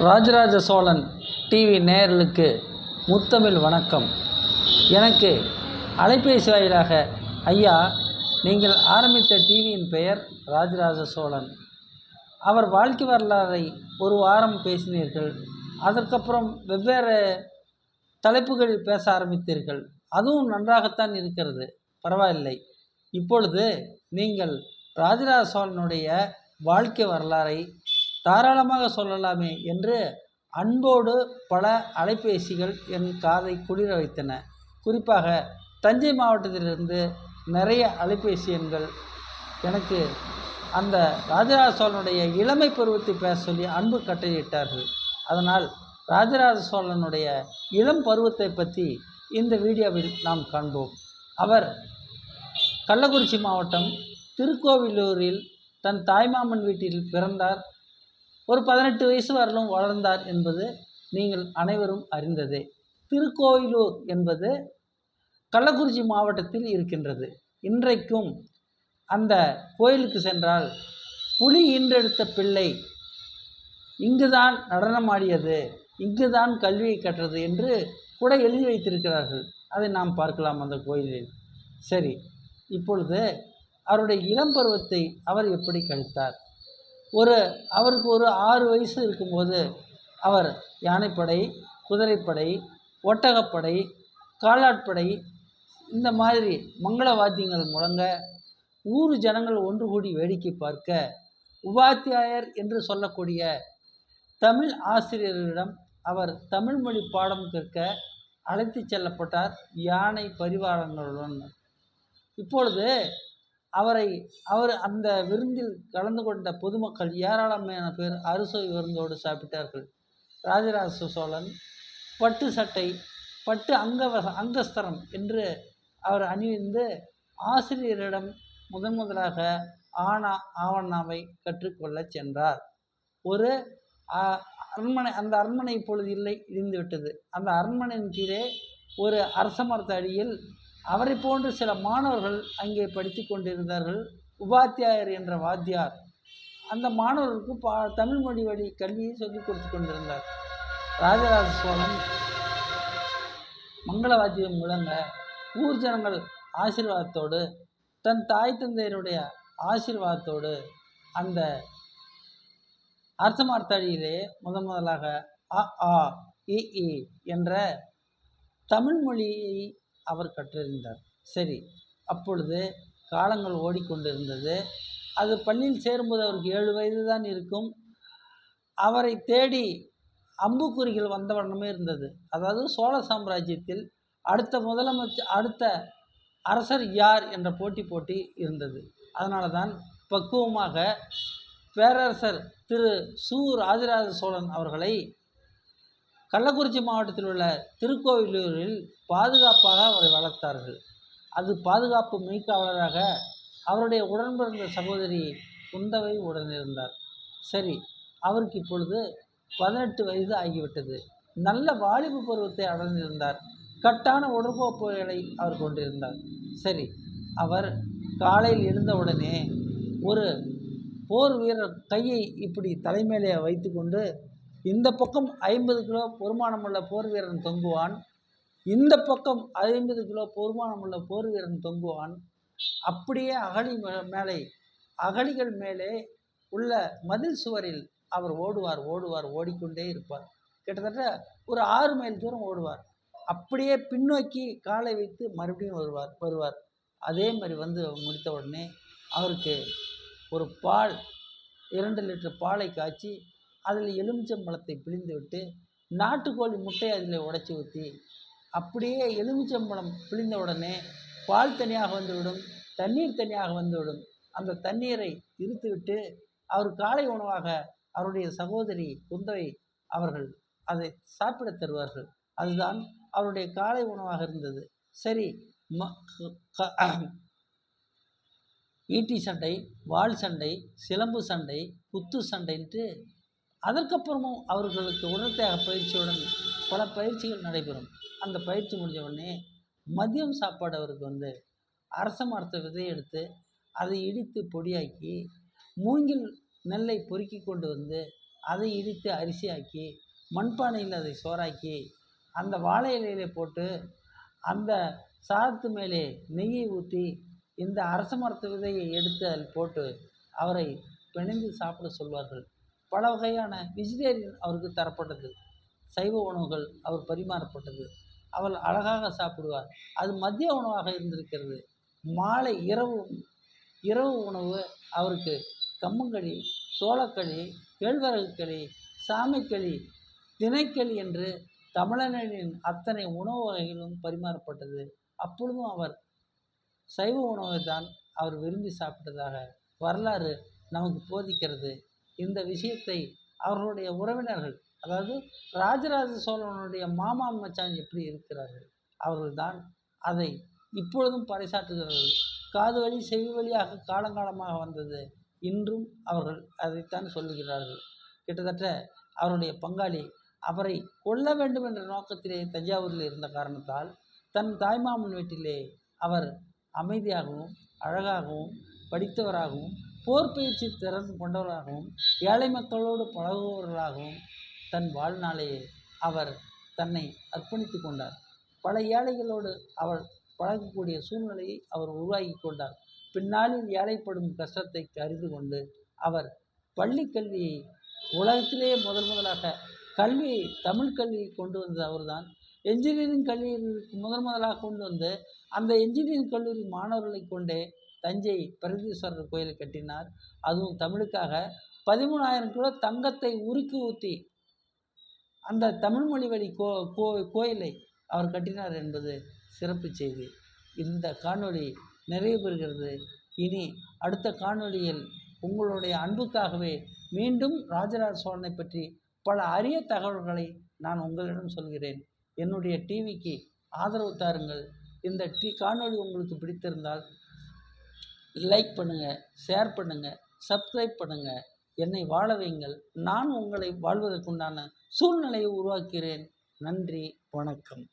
Rajaraja Cholan TV நேயர்களுக்கு முத்தமிழ் வணக்கம். எனக்கு அலைபேசி வாயிலாக, ஐயா, நீங்கள் ஆரம்பித்த டிவியின் பெயர் ராஜராஜ சோழன். அவர் வாழ்க்கை வரலாறை ஒரு வாரம் பேசினீர்கள். அதற்கப்புறம் வெவ்வேறு தலைப்புகளில் பேச ஆரம்பித்தீர்கள். அதுவும் நன்றாகத்தான் இருக்கிறது, பரவாயில்லை. இப்பொழுது நீங்கள் ராஜராஜ சோழனுடைய வாழ்க்கை வரலாறை தாராளமாக சொல்லலாமே என்று அன்போடு பல அலைபேசிகள் என் காதை குளிர வைத்தன. குறிப்பாக தஞ்சை மாவட்டத்திலிருந்து நிறைய அலைபேசி எண்கள் எனக்கு அந்த ராஜராஜ சோழனுடைய இளமை பருவத்தை பேச சொல்லி அன்பு கட்டளையிட்டார்கள். அதனால் ராஜராஜ சோழனுடைய இளம் பருவத்தை பற்றி இந்த வீடியோவில் நாம் காண்போம். அவர் கள்ளக்குறிச்சி மாவட்டம் திருக்கோவிலூரில் தன் தாய்மாமன் வீட்டில் பிறந்தார். ஒரு 18 வயசு வரலும் வளர்ந்தார் என்பது நீங்கள் அனைவரும் அறிந்ததே. திருக்கோவிலூர் என்பது கள்ளக்குறிச்சி மாவட்டத்தில் இருக்கின்றது. இன்றைக்கும் அந்த கோயிலுக்கு சென்றால் புலி ஈன்றெடுத்த பிள்ளை இங்குதான் நடனமாடியது, இங்குதான் கல்வியை கற்றது என்று கூட எழுதி வைத்திருக்கிறார்கள். அதை நாம் பார்க்கலாம் அந்த கோயிலில். சரி, இப்பொழுது அவருடைய இளம் பருவத்தை அவர் எப்படி கழித்தார்? அவருக்கு ஒரு 6 வயசு இருக்கும்போது அவர் யானைப்படை, குதிரைப்படை, ஒட்டகப்படை, காலாட்படை இந்த மாதிரி மங்கள வாத்தியங்கள் முழங்க ஊர் ஜனங்கள் ஒன்று கூடி வேடிக்கை பார்க்க உபாத்தியாயர் என்று சொல்லக்கூடிய தமிழ் ஆசிரியர்களிடம் அவர் தமிழ் மொழி பாடம் கற்க அழைத்து செல்லப்பட்டார், யானை பரிவாரங்களுடன். இப்பொழுது அவர் அந்த விருந்தில் கலந்து கொண்ட பொதுமக்கள் ஏராளமான பேர் அறுசுவை விருந்தோடு சாப்பிட்டார்கள். ராஜராஜ சோழன் பட்டு சட்டை, பட்டு அங்கஸ்தரம் என்று அவர் அணிவிந்து ஆசிரியரிடம் முதலாக ஆவண்ணாவை கற்றுக்கொள்ள சென்றார். ஒரு அரண்மனை, அந்த அரண்மனை இப்பொழுது இல்லை, இடிந்துவிட்டது. அந்த அரண்மனையின் கீழே ஒரு அரச மரத்து அடியில் அவரை போன்று சில மாணவர்கள் அங்கே படித்து கொண்டிருந்தார்கள். உபாத்தியாயர் என்ற வாத்தியார் அந்த மாணவர்களுக்கு தமிழ் மொழி வழி கல்வியை சொல்லிக் கொடுத்து கொண்டிருந்தார். ராஜராஜ சோழன் மங்கள வாத்தியம் முழங்க ஊர் ஜனங்கள் ஆசீர்வாதத்தோடு, தன் தாய் தந்தையருடைய ஆசீர்வாதத்தோடு அந்த அரசமார்த்தடியிலே முதலாக அ ஆ இ ஈ என்ற தமிழ் மொழியை அவர் கற்றறிந்தார். சரி, அப்பொழுது காலங்கள் ஓடிக்கொண்டிருந்தது. அது பள்ளியில் சேரும்போது அவருக்கு 7 வயது தான் இருக்கும். அவரை தேடி அம்புக்குறிகள் வந்த வண்ணமே இருந்தது. அதாவது சோழ சாம்ராஜ்யத்தில் அடுத்த அரசர் யார் என்ற போட்டி இருந்தது. அதனால தான் பக்குவமாக பேரரசர் திரு சு. ராஜராஜ சோழன் அவர்களை கள்ளக்குறிச்சி மாவட்டத்தில் உள்ள திருக்கோவிலூரில் பாதுகாப்பாக அவரை வளர்த்தார்கள். அது பாதுகாப்பு மெய்க்காவலராக அவருடைய உடன்பிறந்த சகோதரி குந்தவை உடனிருந்தார். சரி, அவருக்கு இப்பொழுது 18 வயது ஆகிவிட்டது. நல்ல வாலிபு பருவத்தை அடைந்திருந்தார். கட்டான உடற்கோப்புகளை அவர் கொண்டிருந்தார். சரி, அவர் காலையில் எழுந்தவுடனே ஒரு போர் வீரர் கையை இப்படி தலைமையிலே வைத்து கொண்டு, இந்த பக்கம் 50 கிலோ பொறுமானமுள்ள போர் வீரன் தொங்குவான், இந்த பக்கம் 50 கிலோ பொறுமானமுள்ள போர் வீரன் தொங்குவான். அப்படியே அகழிகள் மேலே உள்ள மதில் சுவரில் அவர் ஓடிக்கொண்டே இருப்பார். கிட்டத்தட்ட ஒரு 6 மைல் தூரம் ஓடுவார். அப்படியே பின்னோக்கி காலை வைத்து மறுபடியும் வருவார். அதே மாதிரி வந்து முடித்த உடனே அவருக்கு ஒரு 2 லிட்டர் பாலை காய்ச்சி அதில் எலுமிச்சம்பழத்தை பிழிந்து விட்டு நாட்டுக்கோழி முட்டையை அதில் உடைச்சி ஊற்றி, அப்படியே எலுமிச்சம்பழம் பிழிந்த உடனே பால் தனியாக வந்துவிடும், தண்ணீர் தனியாக வந்துவிடும். அந்த தண்ணீரை இருத்துவிட்டு அவர் காலை உணவாக அவருடைய சகோதரி குந்தவை அவர்கள் அதை சாப்பிட தருவார்கள். அதுதான் அவருடைய காலை உணவாக இருந்தது. சரி, ஈட்டி சண்டை, வாள் சண்டை, சிலம்பு சண்டை, குத்து சண்டைன்ட்டு அதற்கப்புறமும் அவர்களுக்கு உடற்தியாக பயிற்சியுடன் பல பயிற்சிகள் நடைபெறும். அந்த பயிற்சி முடிஞ்ச உடனே மதியம் சாப்பாடு அவருக்கு அரச மரத்தை விதை எடுத்து அதை இடித்து பொடியாக்கி மூங்கில் நெல்லை பொறுக்கி கொண்டு அதை இடித்து அரிசியாக்கி மண்பானையில் அதை சோறாக்கி அந்த வாழை இலையிலே போட்டு அந்த சாதத்து மேலே நெய்யை ஊற்றி இந்த அரச மரத்து விதையை எடுத்து அதில் போட்டு அவரை பிணைந்து சாப்பிட சொல்வார்கள். பல வகையான வெஜிடேரியன் அவருக்கு தரப்பட்டது, சைவ உணவுகள் அவர் பரிமாறப்பட்டது. அவர் அழகாக சாப்பிடுவார். அது மதிய உணவாக இருந்திருக்கிறது. மாலை இரவு உணவு அவருக்கு கம்மங்களி, சோளக்களி, கேழ்வரகு களி, சாமைக்களி, திணைக்களி என்று தமிழனின் அத்தனை உணவு வகைகளும் பரிமாறப்பட்டது. அப்பொழுதும் அவர் சைவ உணவை தான் அவர் விரும்பி சாப்பிட்டதாக வரலாறு நமக்கு போதிக்கிறது. இந்த விஷயத்தை அவர்களுடைய உறவினர்கள், அதாவது ராஜராஜ சோழனுடைய மாமா மச்சான் எப்படி இருக்கிறார்கள், அவர்கள்தான் அதை இப்பொழுதும் பறைசாற்றுகிறார்கள். காது வழி செவி வழியாக காலங்காலமாக வந்தது. இன்றும் அவர்கள் அதைத்தான் சொல்லுகிறார்கள். கிட்டத்தட்ட அவருடைய பங்காளி அவரை கொல்ல வேண்டும் என்ற நோக்கத்திலே தஞ்சாவூரில் இருந்த காரணத்தால் தன் தாய்மாமன் வீட்டிலே அவர் அமைதியாகவும் அழகாகவும் படித்தவராகவும் போர் பயிற்சி திறன் கொண்டவராகவும் ஏழை மக்களோடு பழகுபவர்களாகவும் தன் வாழ்நாளையே அவர் தன்னை அர்ப்பணித்து கொண்டார். பல ஏழைகளோடு அவர் பழகக்கூடிய சூழ்நிலையை அவர் உருவாக்கி கொண்டார். பின்னாளில் ஏழைப்படும் கஷ்டத்தை அறிந்து கொண்டு அவர் பள்ளி கல்வியை உலகத்திலேயே முதலாக கல்வியை தமிழ் கல்வியை கொண்டு வந்தது அவர்தான். என்ஜினியரிங் கல்லூரிக்கு முதலாக கொண்டு வந்து அந்த என்ஜினியரிங் கல்லூரி மாணவர்களை கொண்டே தஞ்சை பிரகதீஸ்வரர் கோயிலை கட்டினார். அதுவும் தமிழுக்காக 13,000 கிலோ தங்கத்தை உருக்கி ஊற்றி அந்த தமிழ் மொழி வழி கோயிலை அவர் கட்டினார் என்பது சிறப்பு செய்தி. இந்த காணொளி நிறைவு பெறுகிறது. இனி அடுத்த காணொளியில் உங்களுடைய அன்புக்காகவே மீண்டும் ராஜராஜ சோழனை பற்றி பல அரிய தகவல்களை நான் உங்களிடம் சொல்கிறேன். என்னுடைய டிவிக்கு ஆதரவு தாருங்கள். இந்த காணொளி உங்களுக்கு பிடித்திருந்தால் லைக் பண்ணுங்கள், ஷேர் பண்ணுங்கள், சப்ஸ்கிரைப் பண்ணுங்கள். என்னை வாழ வையுங்கள். நான் உங்களை வாழ்வதற்குண்டான சூழ்நிலையை உருவாக்கிறேன். நன்றி, வணக்கம்.